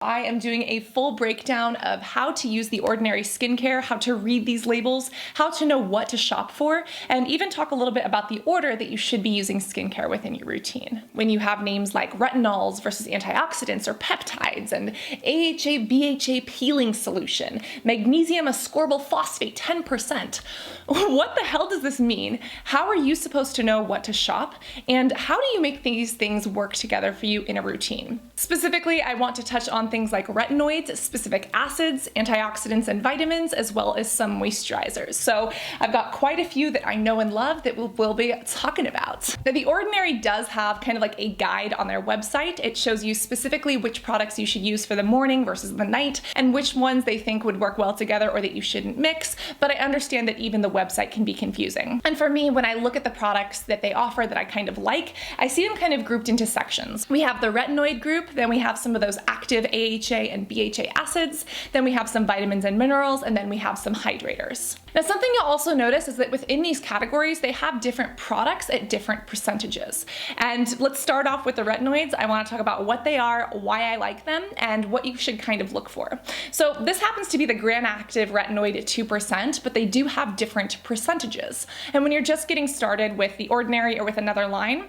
I am doing a full breakdown of how to use the Ordinary skincare, how to read these labels, how to know what to shop for, and even talk a little bit about the order that you should be using skincare within your routine. When you have names like retinols versus antioxidants or peptides, and AHA BHA peeling solution, magnesium ascorbylphosphate 10%. What the hell does this mean? How are you supposed to know what to shop? And how do you make these things work together for you in a routine? Specifically, I want to touch on things like retinoids, specific acids, antioxidants, and vitamins, as well as some moisturizers. So I've got quite a few that I know and love that we'll be talking about. Now, The Ordinary does have kind of like a guide on their website. It shows you specifically which products you should use for the morning versus the night, and which ones they think would work well together or that you shouldn't mix, but I understand that even the website can be confusing. And for me, when I look at the products that they offer that I kind of like, I see them kind of grouped into sections. We have the retinoid group, then we have some of those active AHA and BHA acids, then we have some vitamins and minerals, and then we have some hydrators. Now, something you'll also notice is that within these categories, they have different products at different percentages. And let's start off with the retinoids. I want to talk about what they are, why I like them, and what you should kind of look for. So this happens to be the Granactive retinoid at 2%, but they do have different percentages. And when you're just getting started with the Ordinary or with another line,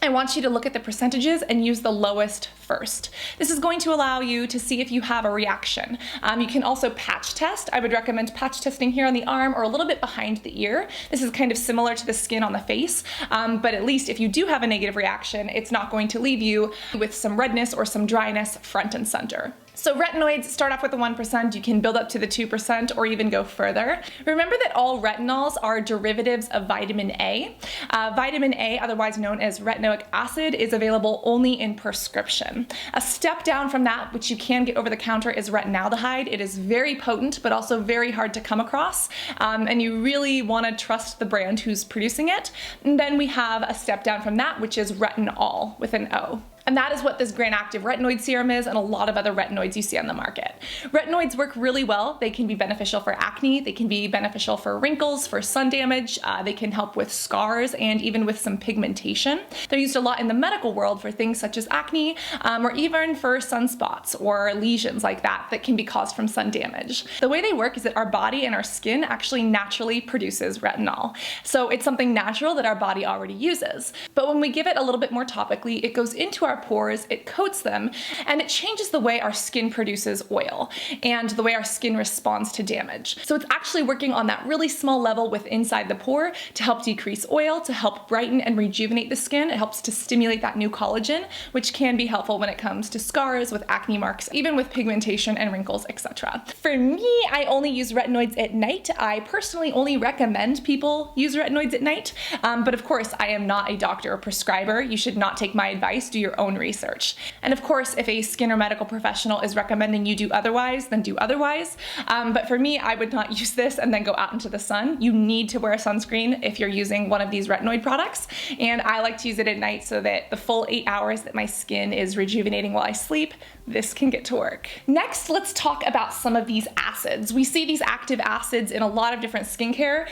I want you to look at the percentages and use the lowest first. This is going to allow you to see if you have a reaction. You can also patch test. I would recommend patch testing here on the arm or a little bit behind the ear. This is kind of similar to the skin on the face, but at least if you do have a negative reaction, it's not going to leave you with some redness or some dryness front and center. So retinoids start off with the 1%, you can build up to the 2% or even go further. Remember that all retinols are derivatives of vitamin A. Vitamin A, otherwise known as retinoic acid, is available only in prescription. A step down from that, which you can get over the counter, is retinaldehyde. It is very potent, but also very hard to come across, and you really want to trust the brand who's producing it. And then we have a step down from that, which is retinol with an O. And that is what this Granactive retinoid serum is, and a lot of other retinoids you see on the market. Retinoids work really well. They can be beneficial for acne, they can be beneficial for wrinkles, for sun damage, they can help with scars and even with some pigmentation. They're used a lot in the medical world for things such as acne, or even for sunspots or lesions like that that can be caused from sun damage. The way they work is that our body and our skin actually naturally produces retinol. So it's something natural that our body already uses. But when we give it a little bit more topically, it goes into our pores, it coats them, and it changes the way our skin produces oil and the way our skin responds to damage. So it's actually working on that really small level with inside the pore to help decrease oil, to help brighten and rejuvenate the skin. It helps to stimulate that new collagen, which can be helpful when it comes to scars, with acne marks, even with pigmentation and wrinkles, etc. For me, I only use retinoids at night. I personally only recommend people use retinoids at night, but of course I am not a doctor or prescriber. You should not take my advice, do your own research. And of course, if a skin or medical professional is recommending you do otherwise, then do otherwise. But for me, I would not use this and then go out into the sun. You need to wear a sunscreen if you're using one of these retinoid products. And I like to use it at night so that the full 8 hours that my skin is rejuvenating while I sleep, this can get to work. Next, let's talk about some of these acids. We see these active acids in a lot of different skincare,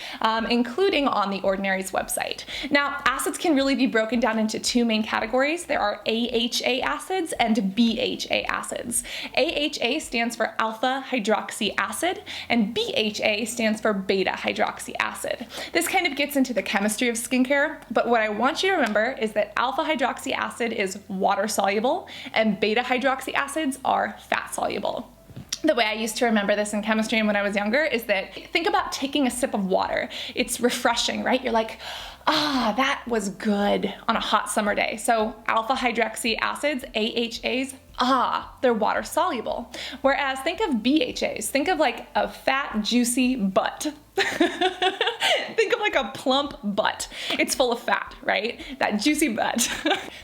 including on the Ordinary's website. Now, acids can really be broken down into two main categories. There are AHA acids and BHA acids. AHA stands for alpha hydroxy acid, and BHA stands for beta hydroxy acid. This kind of gets into the chemistry of skincare, but what I want you to remember is that alpha hydroxy acid is water soluble and beta hydroxy acids are fat soluble. The way I used to remember this in chemistry and when I was younger is that think about taking a sip of water. It's refreshing, right? You're like, ah, that was good on a hot summer day. So alpha hydroxy acids, AHAs, they're water soluble. Whereas think of BHAs, think of like a fat, juicy butt. Think of like a plump butt. It's full of fat, right? That juicy butt.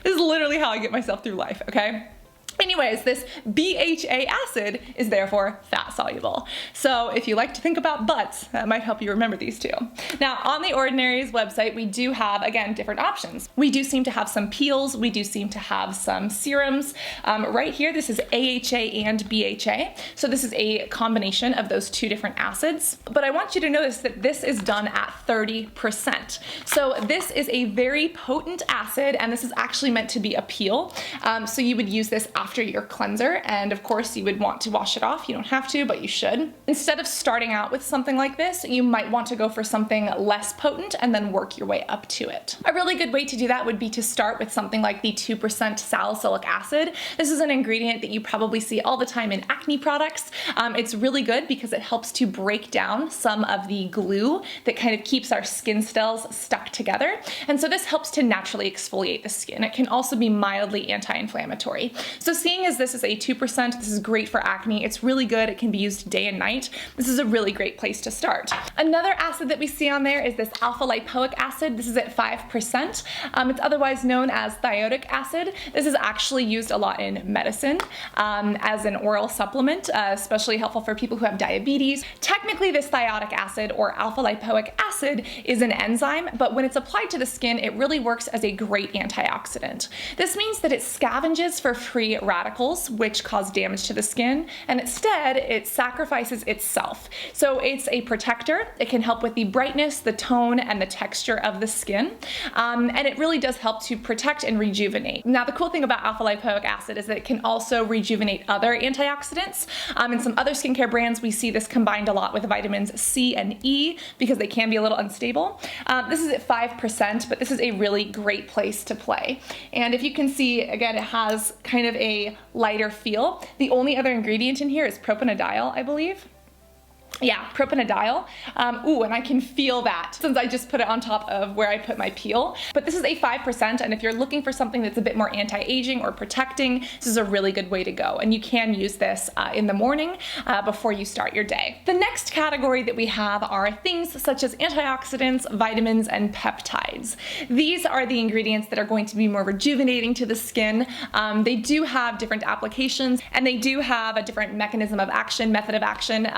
This is literally how I get myself through life, okay? Anyways, this BHA acid is therefore fat soluble. So if you like to think about butts, that might help you remember these two. Now, on the Ordinary's website, we do have, again, different options. We do seem to have some peels. We do seem to have some serums. Right here, this is AHA and BHA. So this is a combination of those two different acids. But I want you to notice that this is done at 30%. So this is a very potent acid, and this is actually meant to be a peel. So you would use this after after your cleanser, and of course you would want to wash it off. You don't have to, but you should. Instead of starting out with something like this, you might want to go for something less potent and then work your way up to it. A really good way to do that would be to start with something like the 2% salicylic acid. This is an ingredient that you probably see all the time in acne products. It's really good because it helps to break down some of the glue that kind of keeps our skin cells stuck together. And so this helps to naturally exfoliate the skin. It can also be mildly anti-inflammatory. So seeing as this is a 2%, this is great for acne. It's really good. It can be used day and night. This is a really great place to start. Another acid that we see on there is this alpha lipoic acid. This is at 5%. It's otherwise known as thiodic acid. This is actually used a lot in medicine as an oral supplement, especially helpful for people who have diabetes. Technically, this thiodic acid or alpha lipoic acid is an enzyme, but when it's applied to the skin, it really works as a great antioxidant. This means that it scavenges for free radicals, which cause damage to the skin, and instead it sacrifices itself. So it's a protector. It can help with the brightness, the tone, and the texture of the skin, and it really does help to protect and rejuvenate. Now, the cool thing about alpha lipoic acid is that it can also rejuvenate other antioxidants. In some other skincare brands, we see this combined a lot with vitamins C and E because they can be a little unstable. This is at 5%, but this is a really great place to play. And if you can see, again, it has kind of a lighter feel. The only other ingredient in here is propanediol, I believe. Yeah, propanediol. Ooh, and I can feel that since I just put it on top of where I put my peel. But this is a 5%, and if you're looking for something that's a bit more anti-aging or protecting, this is a really good way to go. And you can use this in the morning before you start your day. The next category that we have are things such as antioxidants, vitamins, and peptides. These are the ingredients that are going to be more rejuvenating to the skin. They do have different applications, and they do have a different mechanism of action, method of action.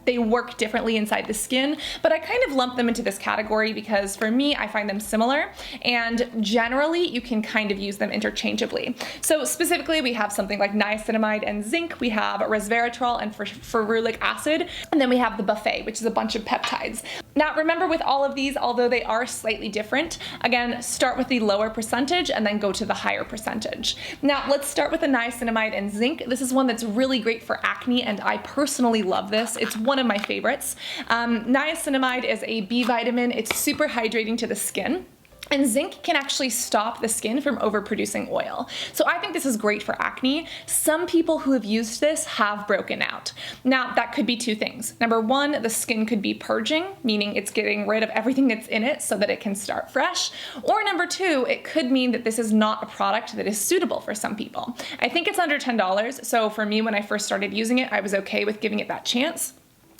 They work differently inside the skin, but I kind of lump them into this category because for me, I find them similar, and generally you can kind of use them interchangeably. So specifically, we have something like niacinamide and zinc, we have resveratrol and ferulic acid, and then we have the buffet, which is a bunch of peptides. Now remember, with all of these, although they are slightly different, again, start with the lower percentage and then go to the higher percentage. Now let's start with the niacinamide and zinc. This is one that's really great for acne, and I personally love this. It's one of my favorites. Niacinamide is a B vitamin. It's super hydrating to the skin. And zinc can actually stop the skin from overproducing oil. So I think this is great for acne. Some people who have used this have broken out. Now, that could be two things. Number one, the skin could be purging, meaning it's getting rid of everything that's in it so that it can start fresh. Or number two, it could mean that this is not a product that is suitable for some people. I think it's under $10. So for me, when I first started using it, I was okay with giving it that chance.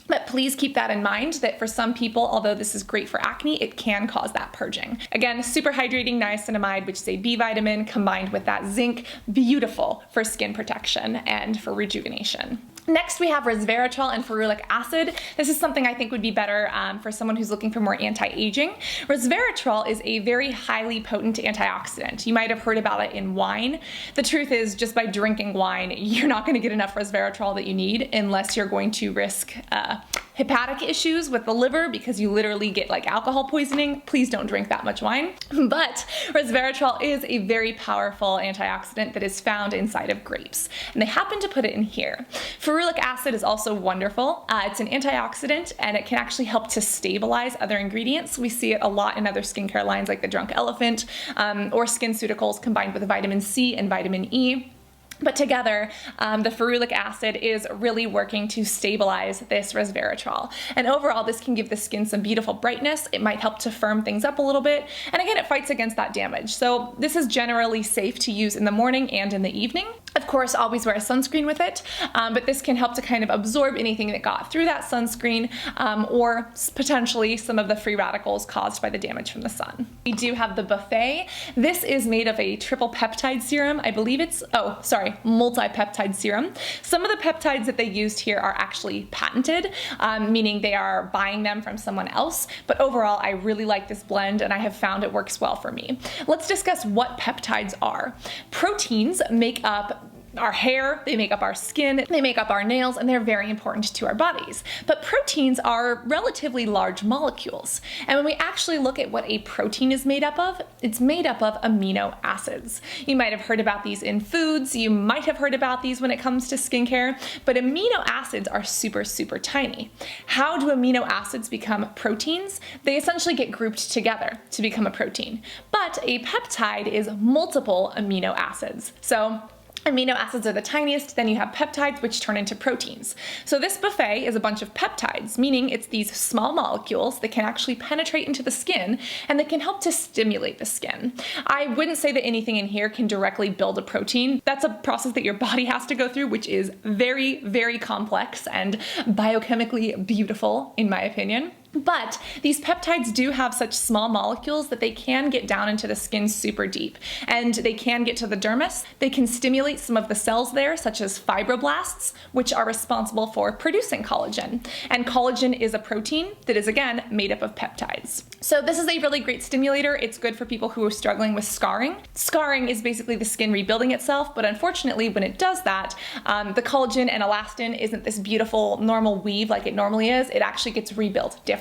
But please keep that in mind that for some people, although this is great for acne, it can cause that purging. Again, super hydrating niacinamide, which is a B vitamin, combined with that zinc, beautiful for skin protection and for rejuvenation. Next, we have resveratrol and ferulic acid. This is something I think would be better for someone who's looking for more anti-aging. Resveratrol is a very highly potent antioxidant. You might have heard about it in wine. The truth is, just by drinking wine, you're not going to get enough resveratrol that you need unless you're going to risk hepatic issues with the liver because you literally get like alcohol poisoning. Please don't drink that much wine. But resveratrol is a very powerful antioxidant that is found inside of grapes, and they happen to put it in here. Ferulic acid is also wonderful. It's an antioxidant, and it can actually help to stabilize other ingredients. We see it a lot in other skincare lines like the Drunk Elephant or SkinCeuticals combined with vitamin C and vitamin E. But together, the ferulic acid is really working to stabilize this resveratrol. And overall, this can give the skin some beautiful brightness. It might help to firm things up a little bit. And again, it fights against that damage. So this is generally safe to use in the morning and in the evening. Of course, always wear a sunscreen with it, but this can help to kind of absorb anything that got through that sunscreen or potentially some of the free radicals caused by the damage from the sun. We do have the buffet. This is made of a triple peptide serum. I believe it's, multi-peptide serum. Some of the peptides that they used here are actually patented, meaning they are buying them from someone else. But overall, I really like this blend, and I have found it works well for me. Let's discuss what peptides are. Proteins make up our hair, they make up our skin, they make up our nails, and they're very important to our bodies. But proteins are relatively large molecules. And when we actually look at what a protein is made up of, it's made up of amino acids. You might have heard about these in foods, you might have heard about these when it comes to skincare, but amino acids are super, super tiny. How do amino acids become proteins? They essentially get grouped together to become a protein. But a peptide is multiple amino acids. So amino acids are the tiniest, then you have peptides, which turn into proteins. So this buffet is a bunch of peptides, meaning it's these small molecules that can actually penetrate into the skin and that can help to stimulate the skin. I wouldn't say that anything in here can directly build a protein. That's a process that your body has to go through, which is very, very complex and biochemically beautiful, in my opinion. But these peptides do have such small molecules that they can get down into the skin super deep, and they can get to the dermis. They can stimulate some of the cells there, such as fibroblasts, which are responsible for producing collagen. And collagen is a protein that is, again, made up of peptides. So this is a really great stimulator. It's good for people who are struggling with scarring. Scarring is basically the skin rebuilding itself, but unfortunately when it does that, the collagen and elastin isn't this beautiful normal weave like it normally is. It actually gets rebuilt differently.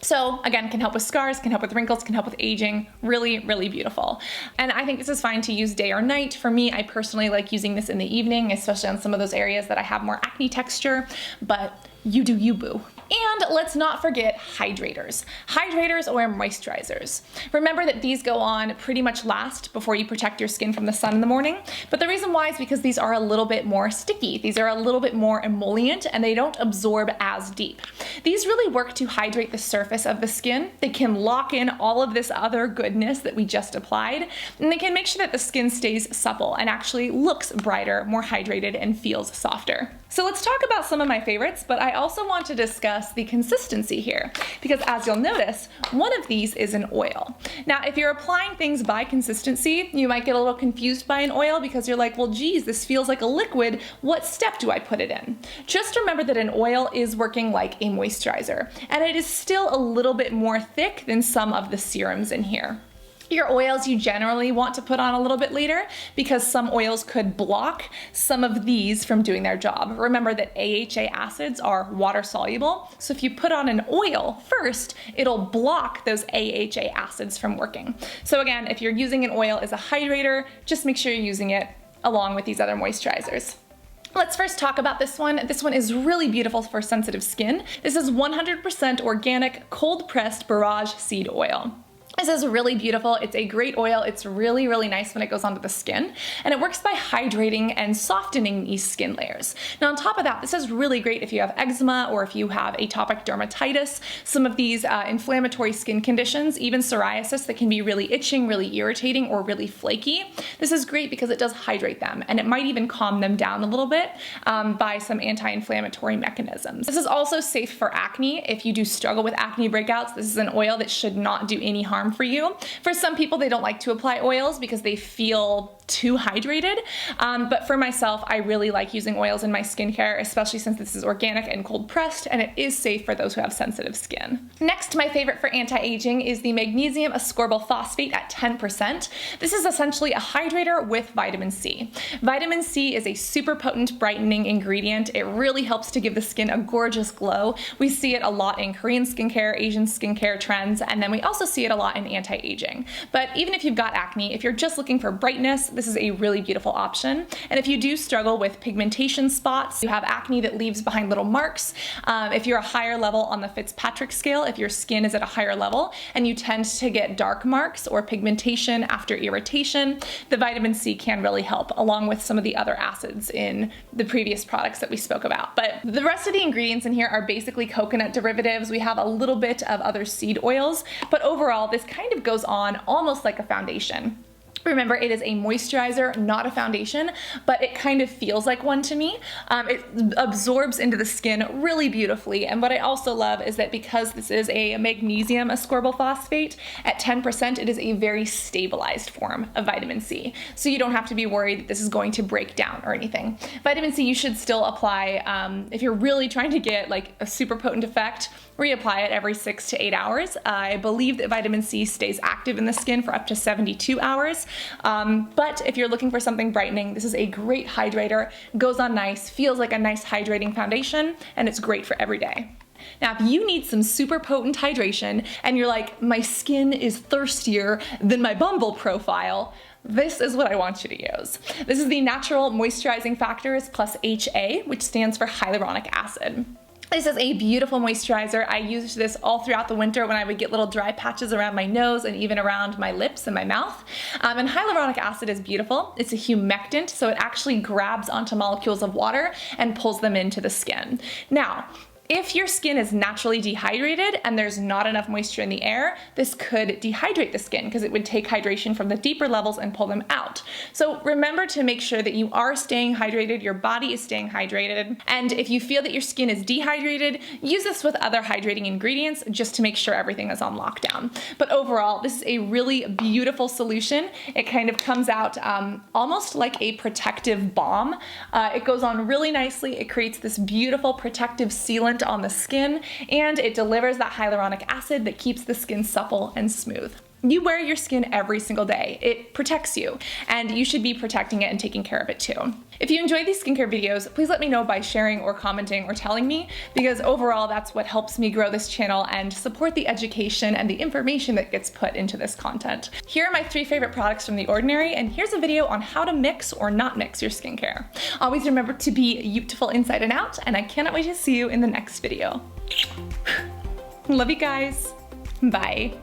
So again, can help with scars, can help with wrinkles, can help with aging. Really, really beautiful. And I think this is fine to use day or night. For me, I personally like using this in the evening, especially on some of those areas that I have more acne texture, but you do you, boo. And let's not forget hydrators. Hydrators or moisturizers. Remember that these go on pretty much last before you protect your skin from the sun in the morning, but the reason why is because these are a little bit more sticky. These are a little bit more emollient and they don't absorb as deep. These really work to hydrate the surface of the skin. They can lock in all of this other goodness that we just applied, and they can make sure that the skin stays supple and actually looks brighter, more hydrated, and feels softer. So let's talk about some of my favorites, but I also want to discuss the consistency here, because as you'll notice, one of these is an oil. Now, if you're applying things by consistency, you might get a little confused by an oil because you're like, well, geez, this feels like a liquid. What step do I put it in? Just remember that an oil is working like a moisturizer, and it is still a little bit more thick than some of the serums in here. Your oils you generally want to put on a little bit later because some oils could block some of these from doing their job. Remember that AHA acids are water soluble, so if you put on an oil first, it'll block those AHA acids from working. So again, if you're using an oil as a hydrator, just make sure you're using it along with these other moisturizers. Let's first talk about this one. This one is really beautiful for sensitive skin. This is 100% organic, cold-pressed Barage Seed Oil. This is really beautiful. It's a great oil. It's really, really nice when it goes onto the skin, and it works by hydrating and softening these skin layers. Now on top of that, this is really great if you have eczema or if you have atopic dermatitis, some of these inflammatory skin conditions, even psoriasis that can be really itching, really irritating, or really flaky. This is great because it does hydrate them, and it might even calm them down a little bit by some anti-inflammatory mechanisms. This is also safe for acne. If you do struggle with acne breakouts, this is an oil that should not do any harm for you. For some people, they don't like to apply oils because they feel too hydrated, but for myself, I really like using oils in my skincare, especially since this is organic and cold pressed, and it is safe for those who have sensitive skin. Next, my favorite for anti-aging is the Magnesium Ascorbylbilasa at 10%. This is essentially a hydrator with vitamin C. Vitamin C is a super potent brightening ingredient. It really helps to give the skin a gorgeous glow. We see it a lot in Korean skincare, Asian skincare trends, and then we also see it a lot in anti-aging. But even if you've got acne, if you're just looking for brightness, this is a really beautiful option. And if you do struggle with pigmentation spots, you have acne that leaves behind little marks, if you're a higher level on the Fitzpatrick scale, if your skin is at a higher level and you tend to get dark marks or pigmentation after irritation, the vitamin C can really help, along with some of the other acids in the previous products that we spoke about. But the rest of the ingredients in here are basically coconut derivatives. We have a little bit of other seed oils, but overall this kind of goes on almost like a foundation. Remember, it is a moisturizer, not a foundation, but it kind of feels like one to me. It absorbs into the skin really beautifully, and what I also love is that because this is a magnesium ascorbylphosphate, at 10%, it is a very stabilized form of vitamin C. So you don't have to be worried that this is going to break down or anything. Vitamin C you should still apply if you're really trying to get like a super potent effect. Reapply it every 6 to 8 hours. I believe that vitamin C stays active in the skin for up to 72 hours. But if you're looking for something brightening, this is a great hydrator, goes on nice, feels like a nice hydrating foundation, and it's great for every day. Now, if you need some super potent hydration and you're like, my skin is thirstier than my Bumble profile, this is what I want you to use. This is the Natural Moisturizing Factors plus HA, which stands for hyaluronic acid. This is a beautiful moisturizer. I used this all throughout the winter when I would get little dry patches around my nose and even around my lips and my mouth. And hyaluronic acid is beautiful. It's a humectant, so it actually grabs onto molecules of water and pulls them into the skin. Now, if your skin is naturally dehydrated and there's not enough moisture in the air, this could dehydrate the skin because it would take hydration from the deeper levels and pull them out. So remember to make sure that you are staying hydrated, your body is staying hydrated, and if you feel that your skin is dehydrated, use this with other hydrating ingredients just to make sure everything is on lockdown. But overall, this is a really beautiful solution. It kind of comes out almost like a protective balm. It goes on really nicely. It creates this beautiful protective sealant on the skin, and it delivers that hyaluronic acid that keeps the skin supple and smooth. You wear your skin every single day. It protects you, and you should be protecting it and taking care of it too. If you enjoy these skincare videos, please let me know by sharing or commenting or telling me, because overall that's what helps me grow this channel and support the education and the information that gets put into this content. Here are my 3 favorite products from The Ordinary, and here's a video on how to mix or not mix your skincare. Always remember to be beautiful inside and out, and I cannot wait to see you in the next video. Love you guys. Bye.